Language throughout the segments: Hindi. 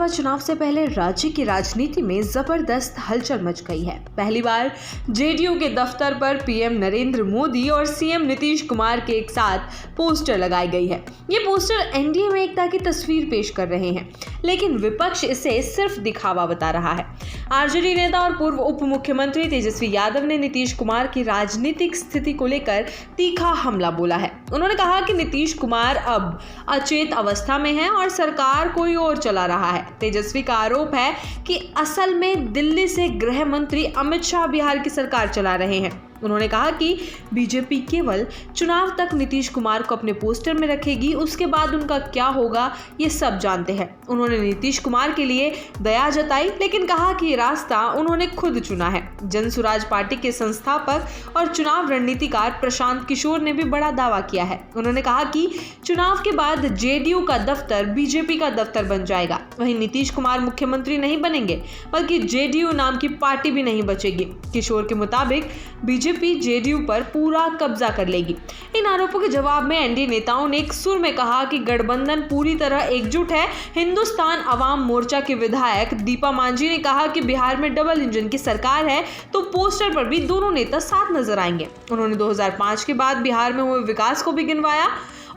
विधानसभा चुनाव से पहले राज्य की राजनीति में जबरदस्त हलचल मच गई है। पहली बार जेडीयू के दफ्तर पर पीएम नरेंद्र मोदी और सीएम नीतीश कुमार के एक साथ पोस्टर लगाई गई है। ये पोस्टर एनडीए में एकता की तस्वीर पेश कर रहे हैं, लेकिन विपक्ष इसे सिर्फ दिखावा बता रहा है। आरजेडी नेता और पूर्व उप मुख्यमंत्री तेजस्वी यादव ने नीतीश कुमार की राजनीतिक स्थिति को लेकर तीखा हमला बोला है। उन्होंने कहा कि नीतीश कुमार अब अचेत अवस्था में है और सरकार कोई और चला रहा है। तेजस्वी का आरोप है कि असल में दिल्ली से गृह मंत्री अमित शाह बिहार की सरकार चला रहे हैं। उन्होंने कहा कि बीजेपी केवल चुनाव तक नीतीश कुमार को अपने पोस्टर में रखेगी, उसके बाद उनका क्या होगा ये सब जानते हैं। उन्होंने नीतीश कुमार के लिए दया जताई, लेकिन कहा कि ये रास्ता उन्होंने खुद चुना है। जन सुराज पार्टी के संस्थापक और चुनाव रणनीतिकार प्रशांत किशोर ने भी बड़ा दावा किया है। उन्होंने कहा कि चुनाव के बाद जेडीयू का दफ्तर बीजेपी का दफ्तर बन जाएगा। वहीं नीतीश कुमार मुख्यमंत्री नहीं बनेंगे, बल्कि जेडीयू नाम की पार्टी भी नहीं बचेगी। किशोर के मुताबिक बीजेपी जेडीयू पर पूरा कब्जा कर लेगी। इन आरोपों के जवाब में एनडीए नेताओं ने एक सुर में कहा कि गठबंधन पूरी तरह एकजुट है। हिंदुस्तान अवाम मोर्चा के विधायक दीपा मांझी ने कहा कि बिहार में डबल इंजन की सरकार है, तो पोस्टर पर भी दोनों नेता साथ नजर आएंगे। उन्होंने 2005 के बाद बिहार में हुए विकास को भी गिनवाया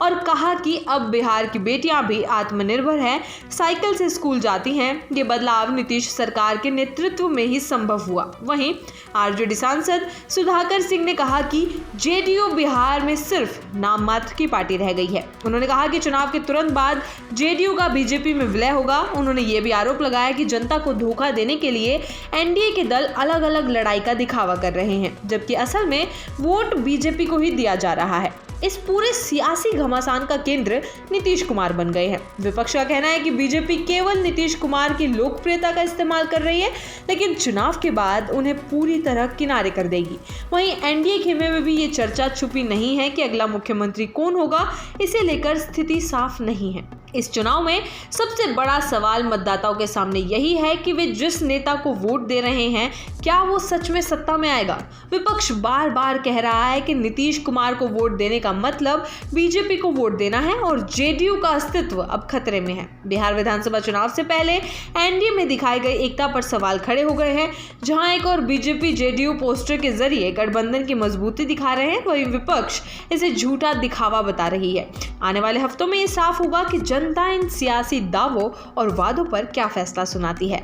और कहा कि अब बिहार की बेटियां भी आत्मनिर्भर हैं, साइकिल से स्कूल जाती हैं। ये बदलाव नीतीश सरकार के नेतृत्व में ही संभव हुआ। वहीं आरजेडी सांसद सुधाकर सिंह ने कहा कि जेडीयू बिहार में सिर्फ नाम मात्र की पार्टी रह गई है। उन्होंने कहा कि चुनाव के तुरंत बाद जेडीयू का बीजेपी में विलय होगा। उन्होंने ये भी आरोप लगाया कि जनता को धोखा देने के लिए एनडीए के दल अलग अलग लड़ाई का दिखावा कर रहे हैं, जबकि असल में वोट बीजेपी को ही दिया जा रहा है। इस पूरे सियासी घमासान का केंद्र नीतीश कुमार बन गए हैं। विपक्ष का कहना है कि बीजेपी केवल नीतीश कुमार की लोकप्रियता का इस्तेमाल कर रही है, लेकिन चुनाव के बाद उन्हें पूरी तरह किनारे कर देगी। वहीं एनडीए खेमे में भी ये चर्चा छुपी नहीं है कि अगला मुख्यमंत्री कौन होगा। इसे लेकर स्थिति साफ नहीं है। इस चुनाव में सबसे बड़ा सवाल मतदाताओं के सामने यही है कि वे जिस नेता को वोट दे रहे हैं, क्या वो सच में सत्ता में आएगा। विपक्ष बार बार कह रहा है कि नीतीश कुमार को वोट देने का मतलब बीजेपी को वोट देना है और जेडीयू का अस्तित्व अब खतरे में है। बिहार विधानसभा चुनाव से पहले एनडीए में दिखाई गई एकता पर सवाल खड़े हो गए हैं। जहां एक और बीजेपी जेडीयू पोस्टर के जरिए गठबंधन की मजबूती दिखा रहे हैं, वहीं विपक्ष इसे झूठा दिखावा बता रही है। आने वाले हफ्तों में ये साफ होगा कि जनता इन सियासी दावों और वादों पर क्या फैसला सुनाती है।